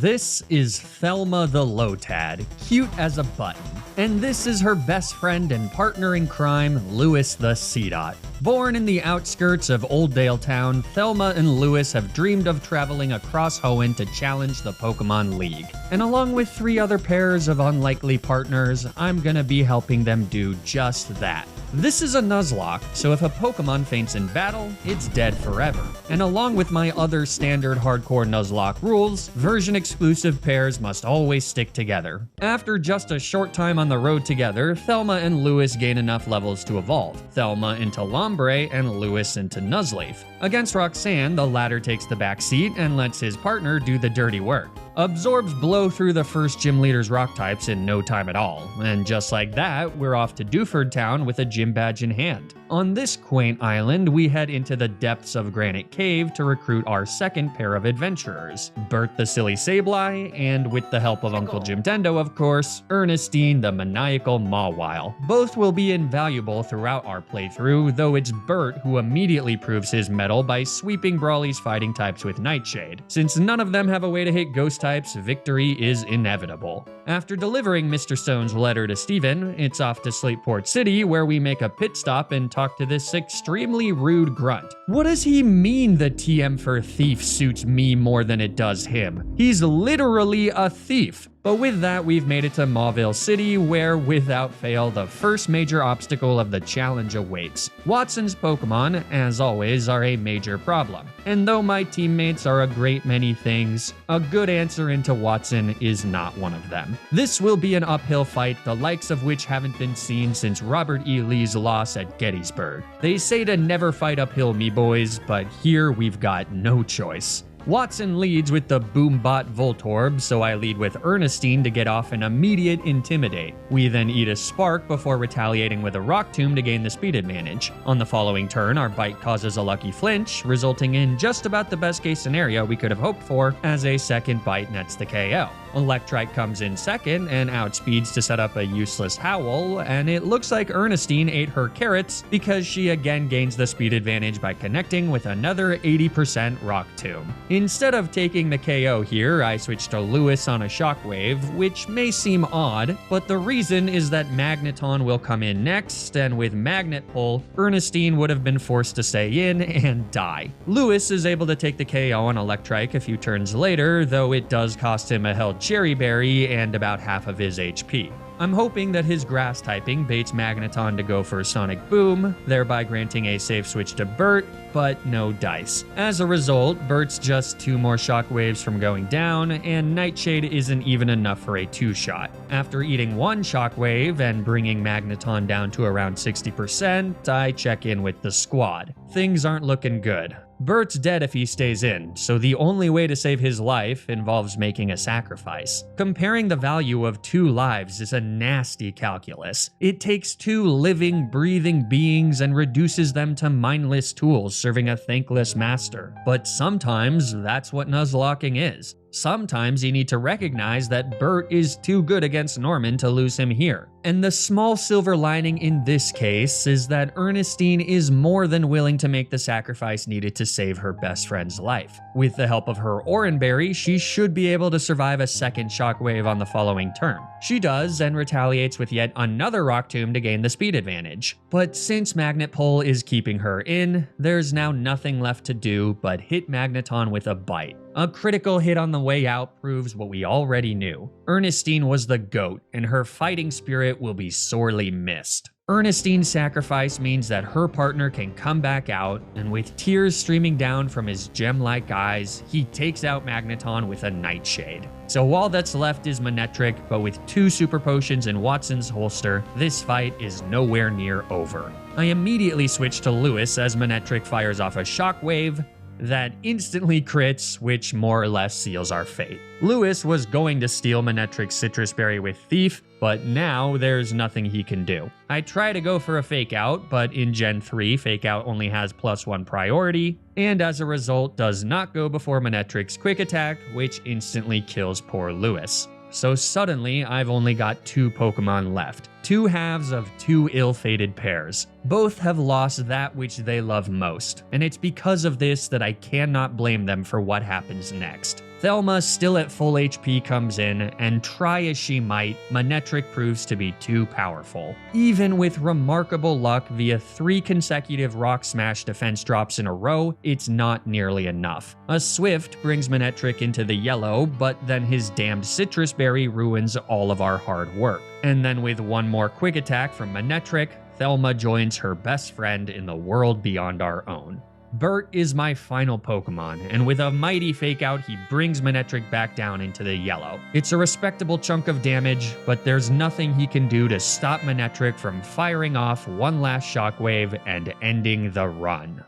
This is Thelma the Lotad, cute as a button. And this is her best friend and partner in crime, Lewis the Seedot. Born in the outskirts of Oldale Town, Thelma and Lewis have dreamed of traveling across Hoenn to challenge the Pokemon League. And along with 3 other pairs of unlikely partners, I'm gonna be helping them do just that. This is a Nuzlocke, so if a Pokemon faints in battle, it's dead forever. And along with my other standard hardcore Nuzlocke rules, version-exclusive pairs must always stick together. After just a short time on the road together, Thelma and Lewis gain enough levels to evolve, Thelma into Lombre and Lewis into Nuzleaf. Against Roxanne, the latter takes the back seat and lets his partner do the dirty work. Absorbs blow through the first gym leader's rock types in no time at all, and just like that, we're off to Dewford Town with a gym badge in hand. On this quaint island, we head into the depths of Granite Cave to recruit our second pair of adventurers, Bert the silly Sableye, and with the help of Uncle Jimtendo, of course, Ernestine the maniacal Mawile. Both will be invaluable throughout our playthrough, though it's Bert who immediately proves his mettle by sweeping Brawly's fighting types with Nightshade. Since none of them have a way to hit ghost types, victory is inevitable. After delivering Mr. Stone's letter to Steven, it's off to Slateport City, where we make a pit stop and talk to this extremely rude grunt. What does he mean the TM for thief suits me more than it does him? He's literally a thief. But with that, we've made it to Mawile City, where, without fail, the first major obstacle of the challenge awaits. Watson's Pokemon, as always, are a major problem. And though my teammates are a great many things, a good answer into Watson is not one of them. This will be an uphill fight, the likes of which haven't been seen since Robert E. Lee's loss at Gettysburg. They say to never fight uphill, me boys, but here we've got no choice. Watson leads with the Boombot Voltorb, so I lead with Ernestine to get off an immediate Intimidate. We then eat a Spark before retaliating with a Rock Tomb to gain the speed advantage. On the following turn, our Bite causes a lucky flinch, resulting in just about the best case scenario we could have hoped for, as a second Bite nets the KO. Electrike comes in second and outspeeds to set up a useless Howl, and it looks like Ernestine ate her carrots because she again gains the speed advantage by connecting with another 80% Rock Tomb. Instead of taking the KO here, I switch to Lewis on a Shockwave, which may seem odd, but the reason is that Magneton will come in next, and with Magnet Pull, Ernestine would have been forced to stay in and die. Lewis is able to take the KO on Electrike a few turns later, though it does cost him a held Cherry Berry and about half of his HP. I'm hoping that his grass typing baits Magneton to go for Sonic Boom, thereby granting a safe switch to Bert, but no dice. As a result, Bert's just 2 more shockwaves from going down, and Nightshade isn't even enough for a 2-shot. After eating 1 shockwave and bringing Magneton down to around 60%, I check in with the squad. Things aren't looking good. Bert's dead if he stays in, so the only way to save his life involves making a sacrifice. Comparing the value of 2 lives is a nasty calculus. It takes 2 living, breathing beings and reduces them to mindless tools serving a thankless master. But sometimes that's what Nuzlocking is. Sometimes you need to recognize that Bert is too good against Norman to lose him here. And the small silver lining in this case is that Ernestine is more than willing to make the sacrifice needed to save her best friend's life. With the help of her Oranberry, she should be able to survive a second shockwave on the following turn. She does, and retaliates with yet another Rock Tomb to gain the speed advantage. But since Magnet Pull is keeping her in, there's now nothing left to do but hit Magneton with a Bite. A critical hit on the way out proves what we already knew. Ernestine was the GOAT, and her fighting spirit will be sorely missed. Ernestine's sacrifice means that her partner can come back out, and with tears streaming down from his gem-like eyes, he takes out Magneton with a Nightshade. So all that's left is Manectric, but with 2 super potions in Watson's holster, this fight is nowhere near over. I immediately switch to Lewis as Manectric fires off a Shockwave that instantly crits, which more or less seals our fate. Lewis was going to steal Manectric's Citrus Berry with Thief, but now there's nothing he can do. I try to go for a Fake Out, but in Gen 3, Fake Out only has +1 priority, and as a result does not go before Manectric's Quick Attack, which instantly kills poor Lewis. So suddenly, I've only got 2 Pokemon left. 2 halves of 2 ill-fated pairs. Both have lost that which they love most, and it's because of this that I cannot blame them for what happens next. Thelma, still at full HP, comes in, and try as she might, Manectric proves to be too powerful. Even with remarkable luck via 3 consecutive Rock Smash defense drops in a row, it's not nearly enough. A Swift brings Manectric into the yellow, but then his damned Citrus Berry ruins all of our hard work. And then with one more quick attack from Manectric, Thelma joins her best friend in the world beyond our own. Bert is my final Pokemon, and with a mighty fake out, he brings Manectric back down into the yellow. It's a respectable chunk of damage, but there's nothing he can do to stop Manectric from firing off one last shockwave and ending the run.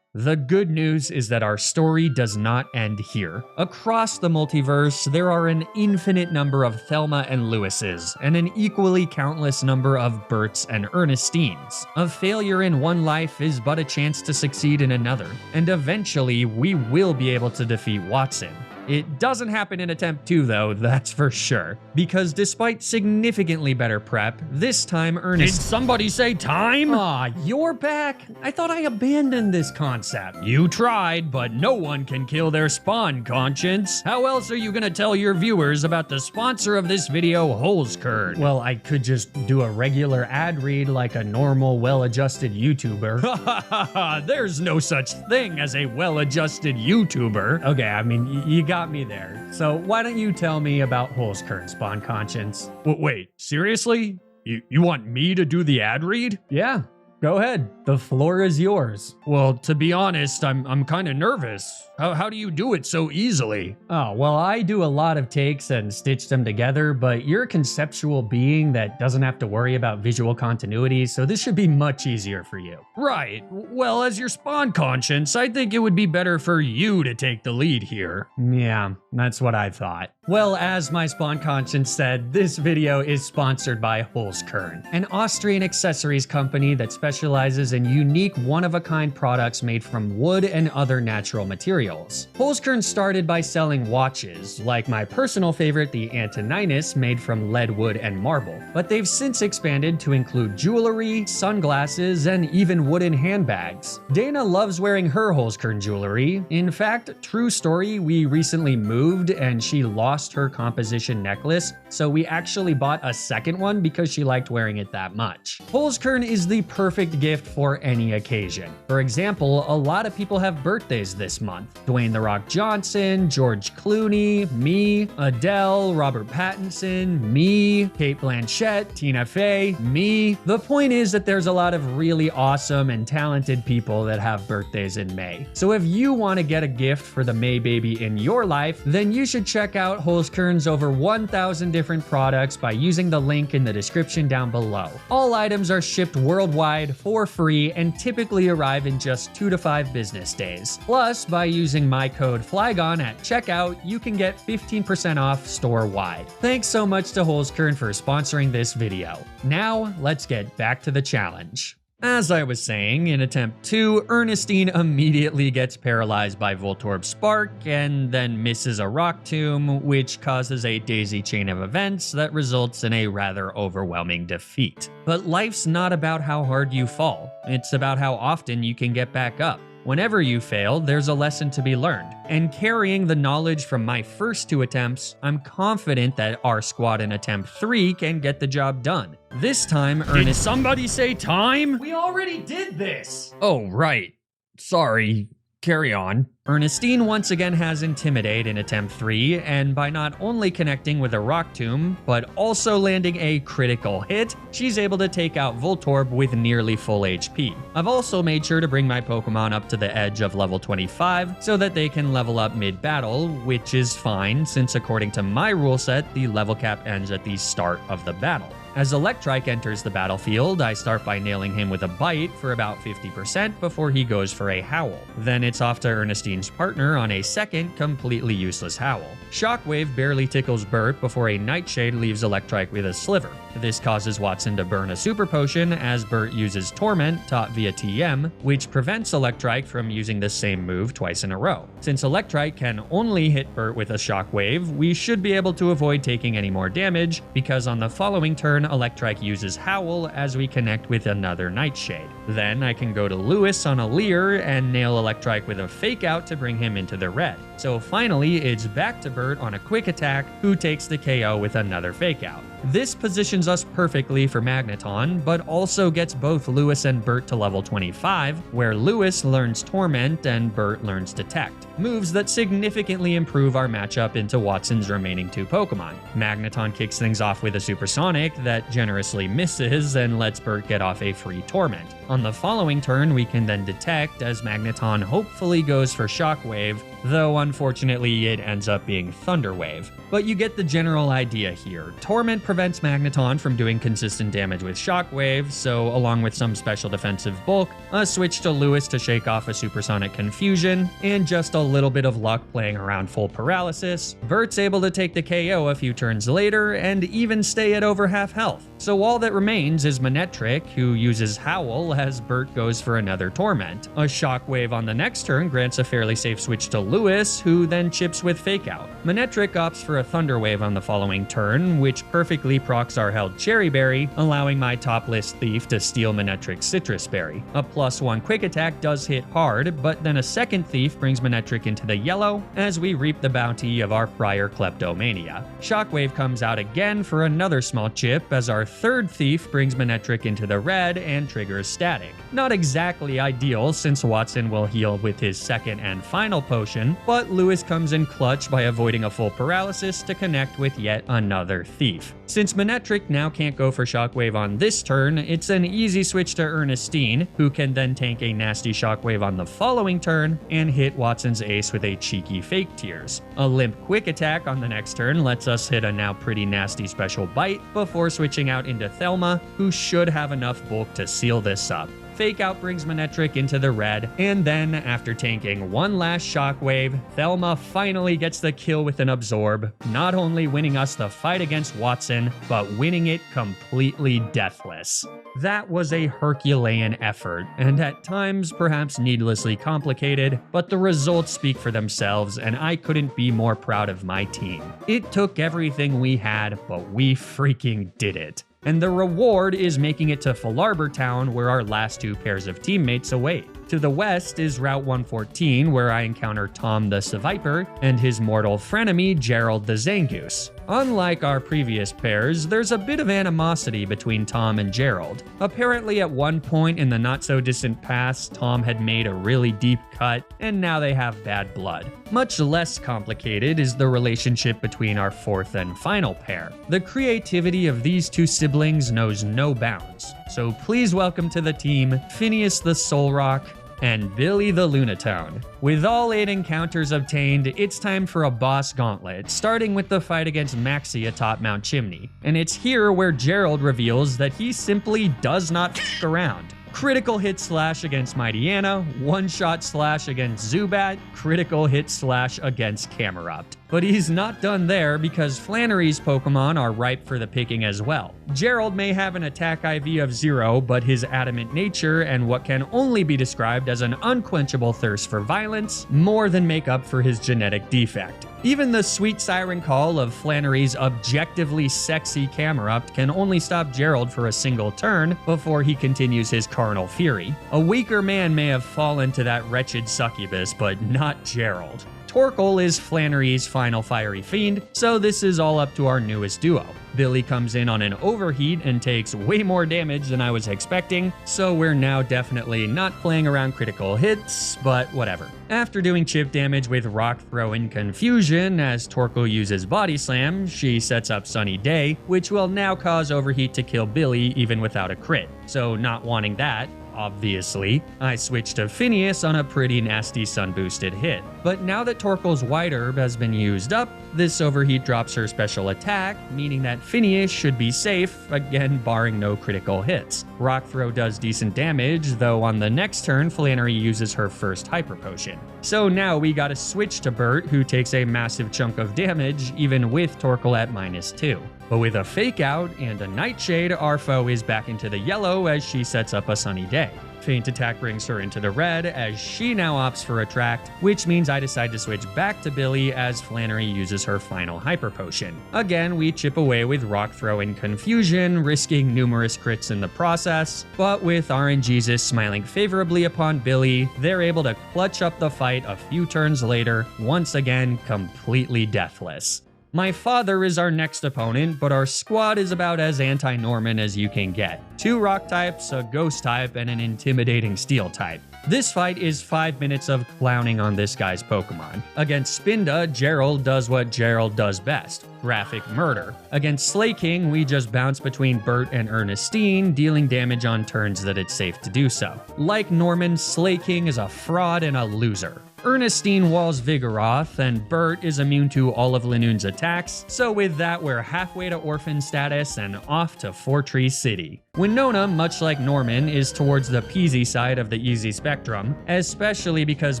The good news is that our story does not end here. Across the multiverse, there are an infinite number of Thelma and Lewises, and an equally countless number of Berts and Ernestines. A failure in one life is but a chance to succeed in another, and eventually we will be able to defeat Watson. It doesn't happen in Attempt 2 though, that's for sure. Because despite significantly better prep, this time Ernest— Did somebody say time? Aw, you're back? I thought I abandoned this concept. You tried, but no one can kill their spawn conscience. How else are you gonna tell your viewers about the sponsor of this video, Holzkern? Well, I could just do a regular ad read like a normal, well-adjusted YouTuber. There's no such thing as a well-adjusted YouTuber. Okay, I mean, you got me there. So why don't you tell me about Holzkern, Spawn Conscience? Wait, seriously? You want me to do the ad read? Yeah, go ahead. The floor is yours. Well, to be honest, I'm kind of nervous. How do you do it so easily? Oh, well, I do a lot of takes and stitch them together, but you're a conceptual being that doesn't have to worry about visual continuity, so this should be much easier for you. Right. Well, as your spawn conscience, I think it would be better for you to take the lead here. Yeah, that's what I thought. Well, as my spawn conscience said, this video is sponsored by Holzkern, an Austrian accessories company that specializes in unique one-of-a-kind products made from wood and other natural materials. Holzkern started by selling watches, like my personal favorite, the Antoninus, made from lead, wood, and marble, but they've since expanded to include jewelry, sunglasses, and even wooden handbags. Dana loves wearing her Holzkern jewelry. In fact, true story, we recently moved and she lost her composition necklace, so we actually bought a second one because she liked wearing it that much. Holzkern is the perfect gift for any occasion. For example, a lot of people have birthdays this month. Dwayne "The Rock" Johnson, George Clooney, me, Adele, Robert Pattinson, me, Cate Blanchett, Tina Fey, me. The point is that there's a lot of really awesome and talented people that have birthdays in May. So if you want to get a gift for the May baby in your life, then you should check out Holzkern's over 1,000 different products by using the link in the description down below. All items are shipped worldwide for free and typically arrive in just 2 to 5 business days. Plus, by using my code FLYGON at checkout, you can get 15% off store-wide. Thanks so much to Holzkern for sponsoring this video. Now, let's get back to the challenge. As I was saying, in Attempt 2, Ernestine immediately gets paralyzed by Voltorb Spark and then misses a Rock Tomb, which causes a daisy chain of events that results in a rather overwhelming defeat. But life's not about how hard you fall, it's about how often you can get back up. Whenever you fail, there's a lesson to be learned. And carrying the knowledge from my first 2 attempts, I'm confident that our squad in Attempt 3 can get the job done. This time, Did somebody say time? We already did this! Oh, right. Sorry. Carry on. Ernestine once again has Intimidate in Attempt 3, and by not only connecting with a Rock Tomb, but also landing a critical hit, she's able to take out Voltorb with nearly full HP. I've also made sure to bring my Pokemon up to the edge of level 25 so that they can level up mid-battle, which is fine since according to my rule set, the level cap ends at the start of the battle. As Electrike enters the battlefield, I start by nailing him with a Bite for about 50% before he goes for a Howl. Then it's off to Ernestine's partner on a second, completely useless Howl. Shockwave barely tickles Bert before a Nightshade leaves Electrike with a Sliver. This causes Watson to burn a Super Potion as Bert uses Torment, taught via TM, which prevents Electrike from using the same move twice in a row. Since Electrike can only hit Bert with a Shockwave, we should be able to avoid taking any more damage, because on the following turn, Electrike uses Howl as we connect with another Nightshade. Then I can go to Lewis on a Leer and nail Electrike with a Fake Out to bring him into the red. So finally, it's back to Bert on a quick attack, who takes the KO with another fake out. This positions us perfectly for Magneton, but also gets both Lewis and Bert to level 25, where Lewis learns Torment and Bert learns Detect, moves that significantly improve our matchup into Watson's remaining 2 Pokemon. Magneton kicks things off with a Supersonic that generously misses and lets Bert get off a free Torment. On the following turn, we can then Detect as Magneton hopefully goes for Shockwave, though unfortunately it ends up being Thunder Wave. But you get the general idea here. Torment prevents Magneton from doing consistent damage with Shockwave, so along with some special defensive bulk, a switch to Lewis to shake off a Supersonic Confusion, and just a little bit of luck playing around full Paralysis, Bert's able to take the KO a few turns later and even stay at over half health. So all that remains is Manectric, who uses Howl as Bert goes for another Torment. A Shockwave on the next turn grants a fairly safe switch to Lewis, who then chips with Fake Out. Manectric opts for a Thunder Wave on the following turn, which perfectly procs our held Cherry Berry, allowing my top list Thief to steal Manectric's Citrus Berry. A +1 quick attack does hit hard, but then a second Thief brings Manectric into the yellow as we reap the bounty of our prior Kleptomania. Shockwave comes out again for another small chip as our third Thief brings Manectric into the red and triggers Static. Not exactly ideal since Watson will heal with his second and final potion, but Lewis comes in clutch by avoiding a full Paralysis to connect with yet another Thief. Since Manectric now can't go for Shockwave on this turn, it's an easy switch to Ernestine, who can then tank a nasty Shockwave on the following turn and hit Watson's ace with a cheeky Fake Tears. A limp quick attack on the next turn lets us hit a now pretty nasty special bite before switching out into Thelma, who should have enough bulk to seal this up. Fake Out brings Manectric into the red, and then, after tanking one last Shockwave, Thelma finally gets the kill with an Absorb, not only winning us the fight against Watson, but winning it completely deathless. That was a Herculean effort, and at times perhaps needlessly complicated, but the results speak for themselves, and I couldn't be more proud of my team. It took everything we had, but we freaking did it. And the reward is making it to Falarbor Town, where our last 2 pairs of teammates await. To the west is Route 114, where I encounter Tom the Seviper and his mortal frenemy Gerald the Zangoose. Unlike our previous pairs, there's a bit of animosity between Tom and Gerald. Apparently at one point in the not-so-distant past, Tom had made a really deep cut, and now they have bad blood. Much less complicated is the relationship between our 4th and final pair. The creativity of these 2 siblings knows no bounds, so please welcome to the team Phineas the Solrock and Billy the Lunatone. With all 8 encounters obtained, it's time for a boss gauntlet, starting with the fight against Maxie atop Mount Chimney. And it's here where Gerald reveals that he simply does not f**k around. Critical hit slash against Mightyena, one-shot slash against Zubat, critical hit slash against Camerupt. But he's not done there because Flannery's Pokemon are ripe for the picking as well. Gerald may have an attack IV of 0, but his adamant nature and what can only be described as an unquenchable thirst for violence more than make up for his genetic defect. Even the sweet siren call of Flannery's objectively sexy Camerupt can only stop Gerald for a single turn before he continues his carnal fury. A weaker man may have fallen to that wretched succubus, but not Gerald. Torkoal is Flannery's final fiery fiend, so this is all up to our newest duo. Billy comes in on an overheat and takes way more damage than I was expecting, so we're now definitely not playing around critical hits, but whatever. After doing chip damage with Rock Throw and Confusion as Torkoal uses Body Slam, she sets up Sunny Day, which will now cause overheat to kill Billy even without a crit. So not wanting that, obviously, I switched to Phineas on a pretty nasty sun-boosted hit. But now that Torkoal's White Herb has been used up, this overheat drops her special attack, meaning that Phineas should be safe, again barring no critical hits. Rock Throw does decent damage, though on the next turn Flannery uses her first Hyper Potion. So now we gotta switch to Bert, who takes a massive chunk of damage, even with Torkoal at -2. But with a Fake Out and a Nightshade, our foe is back into the yellow as she sets up a Sunny Day. Feint Attack brings her into the red as she now opts for Attract, which means I decide to switch back to Billy as Flannery uses her final Hyper Potion. Again, we chip away with Rock Throw and Confusion, risking numerous crits in the process, but with RNGesus smiling favorably upon Billy, they're able to clutch up the fight a few turns later, once again completely deathless. My father is our next opponent, but our squad is about as anti-Norman as you can get. 2 rock types, a ghost type, and an intimidating steel type. This fight is 5 minutes of clowning on this guy's Pokemon. Against Spinda, Gerald does what Gerald does best: graphic murder. Against Slay King, we just bounce between Bert and Ernestine, dealing damage on turns that it's safe to do so. Like Norman, Slay King is a fraud and a loser. Ernestine walls Vigoroth, and Bert is immune to all of Linoon's attacks, so with that we're halfway to orphan status and off to Fortree City. Winona, much like Norman, is towards the peasy side of the easy spectrum, especially because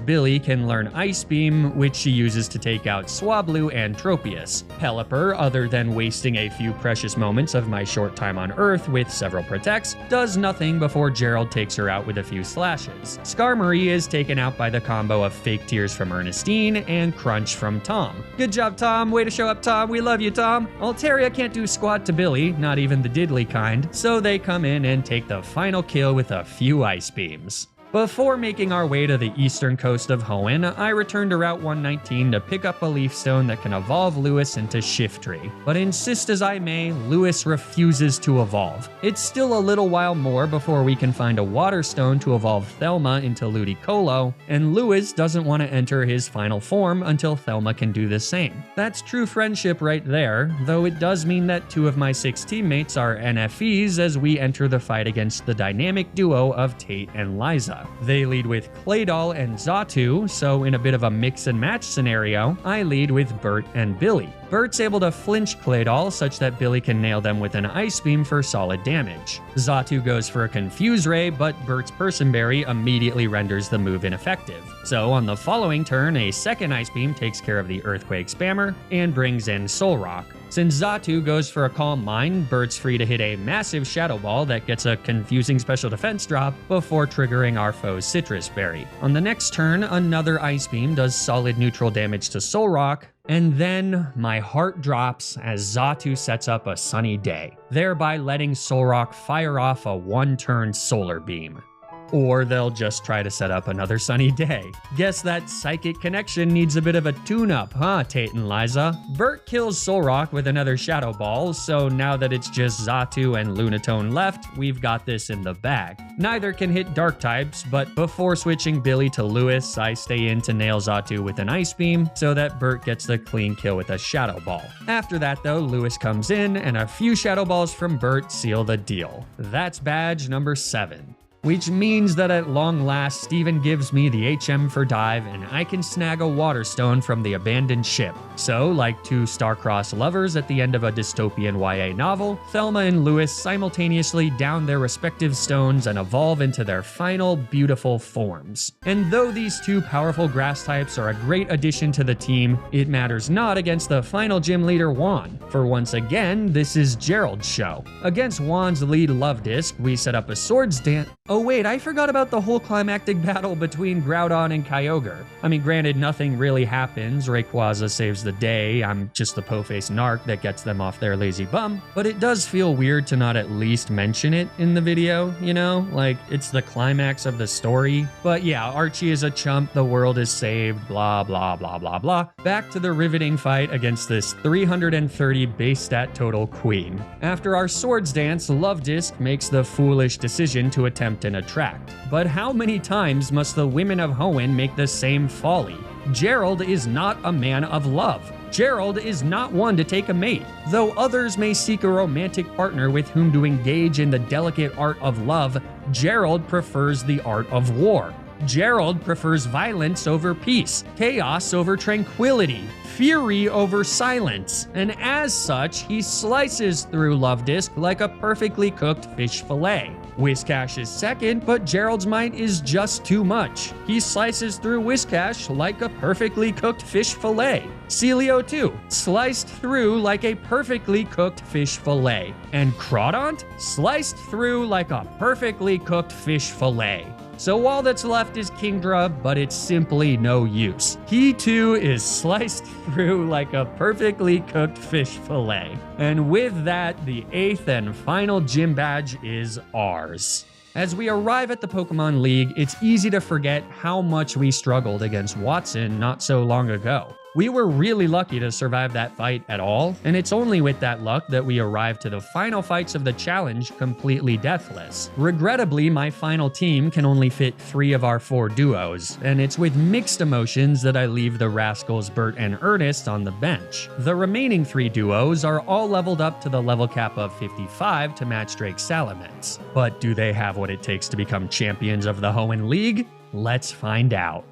Billy can learn Ice Beam, which she uses to take out Swablu and Tropius. Pelipper, other than wasting a few precious moments of my short time on Earth with several protects, does nothing before Gerald takes her out with a few slashes. Skarmory is taken out by the combo of Fake Tears from Ernestine and Crunch from Tom. Good job, Tom. Way to show up, Tom. We love you, Tom. Altaria can't do squat to Billy, not even the diddly kind, so they come in and take the final kill with a few Ice Beams. Before making our way to the eastern coast of Hoenn, I returned to Route 119 to pick up a Leaf Stone that can evolve Lewis into Shiftry. But insist as I may, Lewis refuses to evolve. It's still a little while more before we can find a Water Stone to evolve Thelma into Ludicolo, and Lewis doesn't want to enter his final form until Thelma can do the same. That's true friendship right there, though it does mean that 2 of my 6 teammates are NFEs as we enter the fight against the dynamic duo of Tate and Liza. They lead with Claydol and Xatu, so in a bit of a mix and match scenario, I lead with Bert and Billy. Bert's able to flinch Claydol such that Billy can nail them with an Ice Beam for solid damage. Xatu goes for a Confuse Ray, but Bert's Person Berry immediately renders the move ineffective. So on the following turn, a second Ice Beam takes care of the Earthquake Spammer and brings in Solrock. Since Xatu goes for a Calm Mind, Bert's free to hit a massive Shadow Ball that gets a confusing special defense drop before triggering our foe's Citrus Berry. On the next turn, another Ice Beam does solid neutral damage to Solrock, and then my heart drops as Xatu sets up a Sunny Day, thereby letting Solrock fire off a 1-turn Solar Beam. Or they'll just try to set up another Sunny Day. Guess that psychic connection needs a bit of a tune-up, huh, Tate and Liza? Bert kills Solrock with another Shadow Ball, so now that it's just Xatu and Lunatone left, we've got this in the bag. Neither can hit Dark types, but before switching Billy to Lewis, I stay in to nail Xatu with an Ice Beam, so that Bert gets the clean kill with a Shadow Ball. After that though, Lewis comes in, and a few Shadow Balls from Bert seal the deal. That's badge number 7. Which means that at long last, Steven gives me the HM for dive and I can snag a Water Stone from the abandoned ship. So, like 2 star-crossed lovers at the end of a dystopian YA novel, Thelma and Lewis simultaneously down their respective stones and evolve into their final, beautiful forms. And though these 2 powerful grass types are a great addition to the team, it matters not against the final gym leader, Juan. For once again, this is Gerald's show. Against Juan's lead Love Disc, we set up a Swords Dance. Oh wait, I forgot about the whole climactic battle between Groudon and Kyogre. I mean, granted, nothing really happens. Rayquaza saves the day. I'm just the po-faced narc that gets them off their lazy bum. But it does feel weird to not at least mention it in the video, you know? Like, it's the climax of the story. But yeah, Archie is a chump, the world is saved, blah, blah, blah, blah, blah. Back to the riveting fight against this 330 base stat total queen. After our Swords Dance, Love Disc makes the foolish decision to attempt and attract. But how many times must the women of Hoenn make the same folly? Gerald is not a man of love. Gerald is not one to take a mate. Though others may seek a romantic partner with whom to engage in the delicate art of love, Gerald prefers the art of war. Gerald prefers violence over peace, chaos over tranquility, fury over silence, and as such, he slices through Love Disc like a perfectly cooked fish fillet. Whiscash is second, but Gerald's might is just too much. He slices through Whiscash like a perfectly cooked fish fillet. Celio too, sliced through like a perfectly cooked fish fillet. And Crawdaunt, sliced through like a perfectly cooked fish fillet. So all that's left is Kingdra, but it's simply no use. He too is sliced through like a perfectly cooked fish fillet. And with that, the 8th and final gym badge is ours. As we arrive at the Pokemon League, it's easy to forget how much we struggled against Watson not so long ago. We were really lucky to survive that fight at all, and it's only with that luck that we arrived to the final fights of the challenge completely deathless. Regrettably, my final team can only fit 3 of our 4 duos, and it's with mixed emotions that I leave the rascals Bert and Ernest on the bench. The remaining 3 duos are all leveled up to the level cap of 55 to match Drake's Salamence. But do they have what it takes to become champions of the Hoenn League? Let's find out.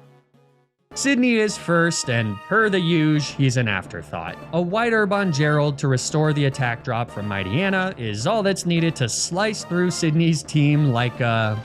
Sydney is first, and per the usual, he's an afterthought. A White Herb on Gerald to restore the attack drop from Mightyena is all that's needed to slice through Sydney's team like a...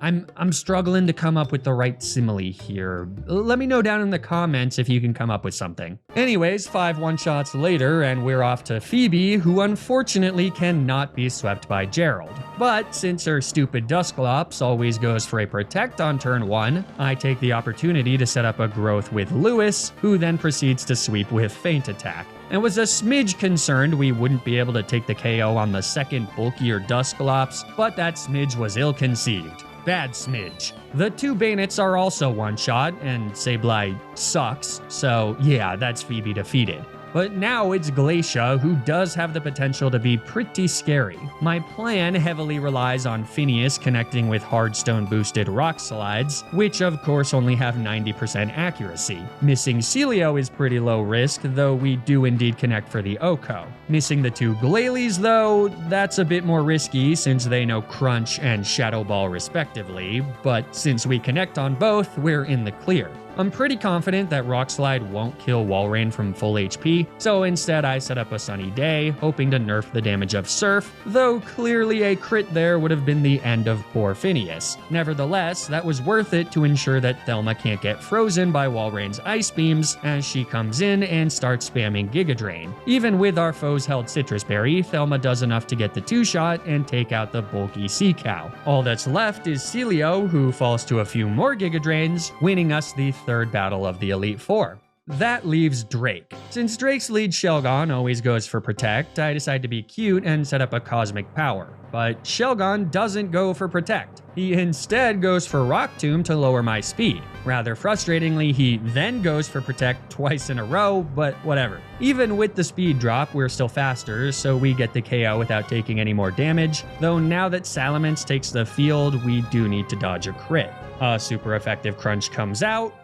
I'm struggling to come up with the right simile here. Let me know down in the comments if you can come up with something. Anyways, 5 one-shots later, and we're off to Phoebe, who unfortunately cannot be swept by Gerald. But since her stupid Dusclops always goes for a Protect on turn 1, I take the opportunity to set up a Growth with Lewis, who then proceeds to sweep with Feint Attack. And was a smidge concerned we wouldn't be able to take the KO on the second bulkier Dusclops, but that smidge was ill-conceived. Bad smidge. The 2 Bayonets are also one-shot, and Sableye sucks, so yeah, that's Phoebe defeated. But now it's Glacia, who does have the potential to be pretty scary. My plan heavily relies on Phineas connecting with Hardstone-boosted Rock Slides, which of course only have 90% accuracy. Missing Celio is pretty low risk, though we do indeed connect for the Oko. Missing the 2 Glalie though, that's a bit more risky since they know Crunch and Shadow Ball respectively, but since we connect on both, we're in the clear. I'm pretty confident that Rock Slide won't kill Walrein from full HP, so instead I set up a Sunny Day, hoping to nerf the damage of Surf, though clearly a crit there would have been the end of poor Phineas. Nevertheless, that was worth it to ensure that Thelma can't get frozen by Walrein's Ice Beams as she comes in and starts spamming Giga Drain. Even with our foes held Citrus Berry, Thelma does enough to get the 2-shot and take out the bulky Sea Cow. All that's left is Celio, who falls to a few more Giga Drains, winning us the 3rd battle of the Elite Four. That leaves Drake. Since Drake's lead Shelgon always goes for Protect, I decide to be cute and set up a Cosmic Power. But Shelgon doesn't go for Protect. He instead goes for Rock Tomb to lower my speed. Rather frustratingly, he then goes for Protect twice in a row, but whatever. Even with the speed drop, we're still faster, so we get the KO without taking any more damage, though now that Salamence takes the field, we do need to dodge a crit. A super effective Crunch comes out,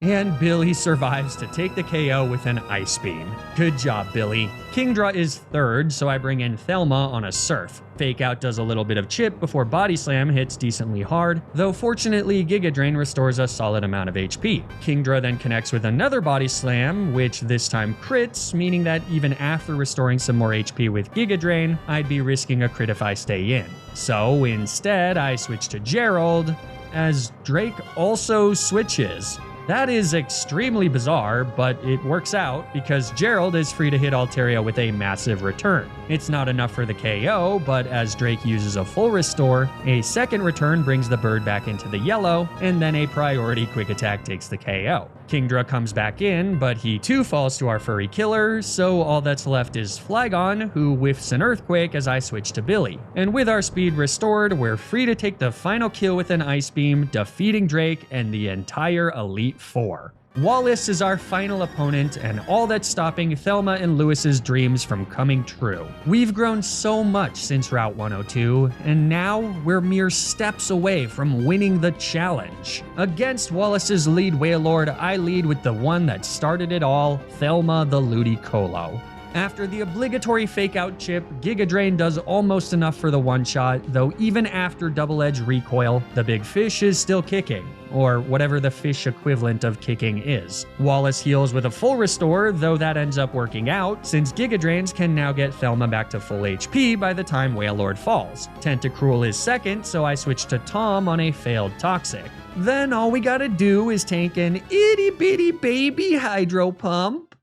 and Billy survives to take the KO with an Ice Beam. Good job, Billy. Kingdra is 3rd, so I bring in Thelma on a Surf. Fake Out does a little bit of chip before Body Slam hits decently hard, though fortunately Giga Drain restores a solid amount of HP. Kingdra then connects with another Body Slam, which this time crits, meaning that even after restoring some more HP with Giga Drain, I'd be risking a crit if I stay in. So instead, I switch to Gerald, as Drake also switches. That is extremely bizarre, but it works out because Gerald is free to hit Altaria with a massive return. It's not enough for the KO, but as Drake uses a full restore, a second return brings the bird back into the yellow, and then a priority quick attack takes the KO. Kingdra comes back in, but he too falls to our furry killer, so all that's left is Flygon, who whiffs an Earthquake as I switch to Billy. And with our speed restored, we're free to take the final kill with an Ice Beam, defeating Drake and the entire Elite Four. Wallace is our final opponent, and all that's stopping Thelma and Lewis's dreams from coming true. We've grown so much since Route 102, and now we're mere steps away from winning the challenge. Against Wallace's lead Wailord, I lead with the one that started it all, Thelma the Ludicolo. After the obligatory fake-out chip, Giga Drain does almost enough for the one-shot, though even after double-edge recoil, the big fish is still kicking, or whatever the fish equivalent of kicking is. Wallace heals with a full restore, though that ends up working out, since Giga Drains can now get Thelma back to full HP by the time Wailord falls. Tentacruel is second, so I switch to Tom on a failed Toxic. Then all we gotta do is tank an itty-bitty baby Hydro Pump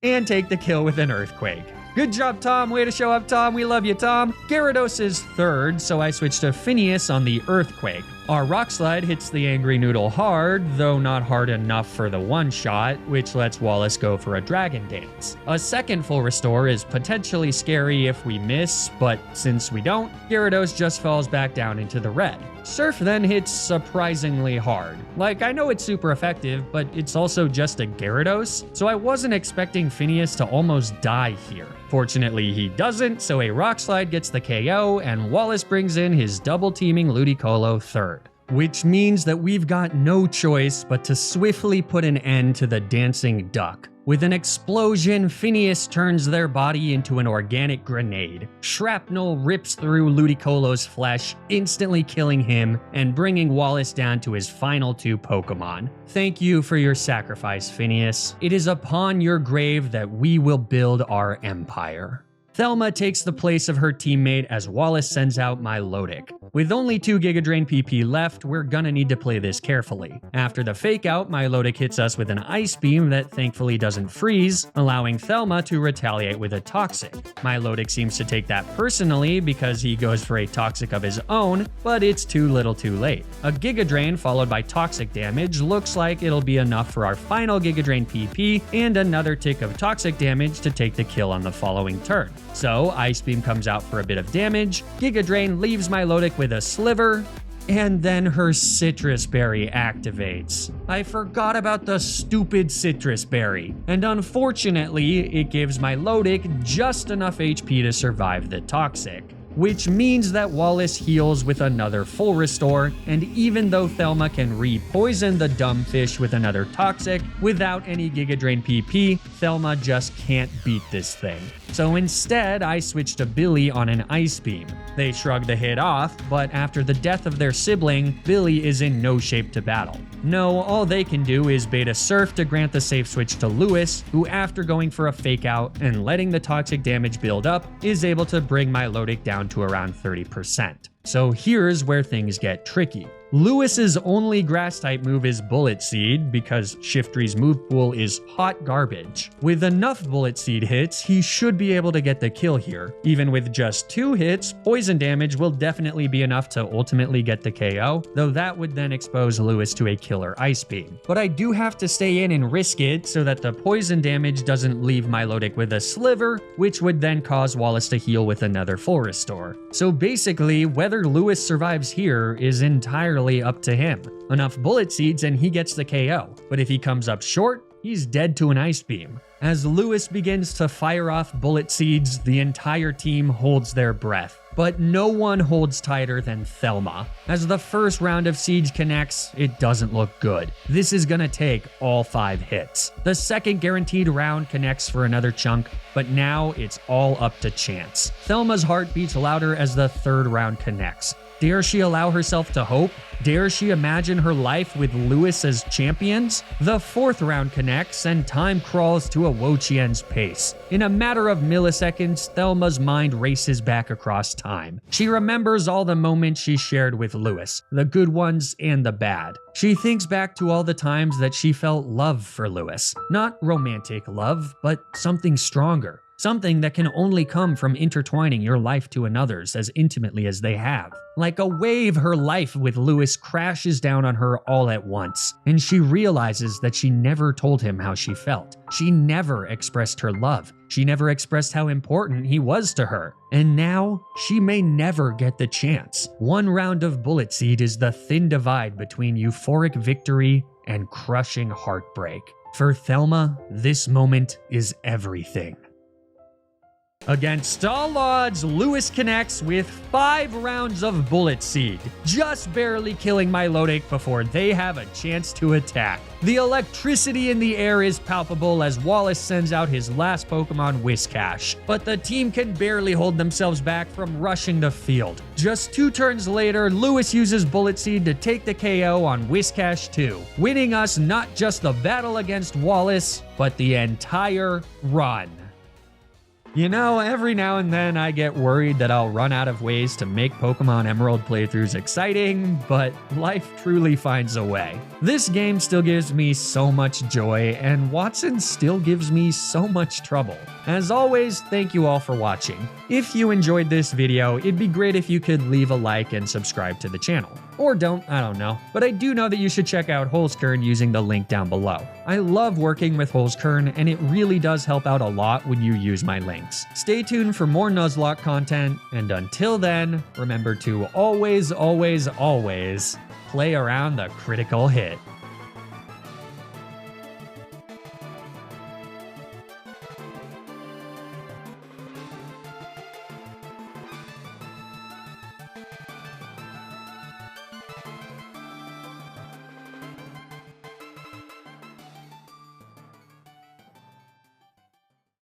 and take the kill with an Earthquake. Good job, Tom. Way to show up, Tom. We love you, Tom. Gyarados is third, so I switch to Phineas on the Earthquake. Our Rock Slide hits the Angry Noodle hard, though not hard enough for the one-shot, which lets Wallace go for a Dragon Dance. A second full restore is potentially scary if we miss, but since we don't, Gyarados just falls back down into the red. Surf then hits surprisingly hard. Like, I know it's super effective, but it's also just a Gyarados, so I wasn't expecting Phineas to almost die here. Fortunately, he doesn't, so a Rock Slide gets the KO, and Wallace brings in his double-teaming Ludicolo third. Which means that we've got no choice but to swiftly put an end to the dancing duck. With an explosion, Phineas turns their body into an organic grenade. Shrapnel rips through Ludicolo's flesh, instantly killing him and bringing Wallace down to his final two Pokemon. Thank you for your sacrifice, Phineas. It is upon your grave that we will build our empire. Thelma takes the place of her teammate as Wallace sends out Milotic. With only 2 Giga Drain PP left, we're gonna need to play this carefully. After the fake out, Milotic hits us with an Ice Beam that thankfully doesn't freeze, allowing Thelma to retaliate with a Toxic. Milotic seems to take that personally because he goes for a Toxic of his own, but it's too little too late. A Giga Drain followed by Toxic damage looks like it'll be enough for our final Giga Drain PP and another tick of Toxic damage to take the kill on the following turn. So, Ice Beam comes out for a bit of damage, Giga Drain leaves Milotic with a Sliver, and then her Citrus Berry activates. I forgot about the stupid Citrus Berry, and unfortunately, it gives Milotic just enough HP to survive the Toxic. Which means that Wallace heals with another full restore, and even though Thelma can re-poison the dumb fish with another Toxic, without any Giga Drain PP, Thelma just can't beat this thing. So instead, I switch to Billy on an Ice Beam. They shrug the hit off, but after the death of their sibling, Billy is in no shape to battle. No, all they can do is bait a Surf to grant the safe switch to Lewis, who after going for a fake out and letting the Toxic damage build up, is able to bring Milotic down to around 30%. So here's where things get tricky. Lewis's only grass-type move is Bullet Seed because Shiftry's move pool is hot garbage. With enough Bullet Seed hits, he should be able to get the kill here. Even with just 2 hits, poison damage will definitely be enough to ultimately get the KO, though that would then expose Lewis to a killer Ice Beam. But I do have to stay in and risk it so that the poison damage doesn't leave Milotic with a Sliver, which would then cause Wallace to heal with another full restore. So basically, whether Lewis survives here is entirely up to him. Enough Bullet Seeds and he gets the KO, but if he comes up short, he's dead to an Ice Beam. As Lewis begins to fire off Bullet Seeds, the entire team holds their breath. But no one holds tighter than Thelma. As the first round of Siege connects, it doesn't look good. This is gonna take all 5 hits. The second guaranteed round connects for another chunk, but now it's all up to chance. Thelma's heart beats louder as the third round connects. Dare she allow herself to hope? Dare she imagine her life with Lewis as champions? The fourth round connects and time crawls to a Wo-Chien's pace. In a matter of milliseconds, Thelma's mind races back across time. She remembers all the moments she shared with Lewis, the good ones and the bad. She thinks back to all the times that she felt love for Lewis. Not romantic love, but something stronger. Something that can only come from intertwining your life to another's as intimately as they have. Like a wave, her life with Lewis crashes down on her all at once, and she realizes that she never told him how she felt. She never expressed her love. She never expressed how important he was to her. And now, she may never get the chance. One round of Bullet Seed is the thin divide between euphoric victory and crushing heartbreak. For Thelma, this moment is everything. Against all odds, Lewis connects with 5 rounds of Bullet Seed, just barely killing my Lodake before they have a chance to attack. The electricity in the air is palpable as Wallace sends out his last Pokemon, Whiscash, but the team can barely hold themselves back from rushing the field. Just 2 turns later, Lewis uses Bullet Seed to take the KO on Whiscash too, winning us not just the battle against Wallace, but the entire run. You know, every now and then I get worried that I'll run out of ways to make Pokemon Emerald playthroughs exciting, but life truly finds a way. This game still gives me so much joy, and Watson still gives me so much trouble. As always, thank you all for watching. If you enjoyed this video, it'd be great if you could leave a like and subscribe to the channel. Or don't, I don't know. But I do know that you should check out Holzkern using the link down below. I love working with Holzkern, and it really does help out a lot when you use my links. Stay tuned for more Nuzlocke content, and until then, remember to always, always, always play around the critical hit.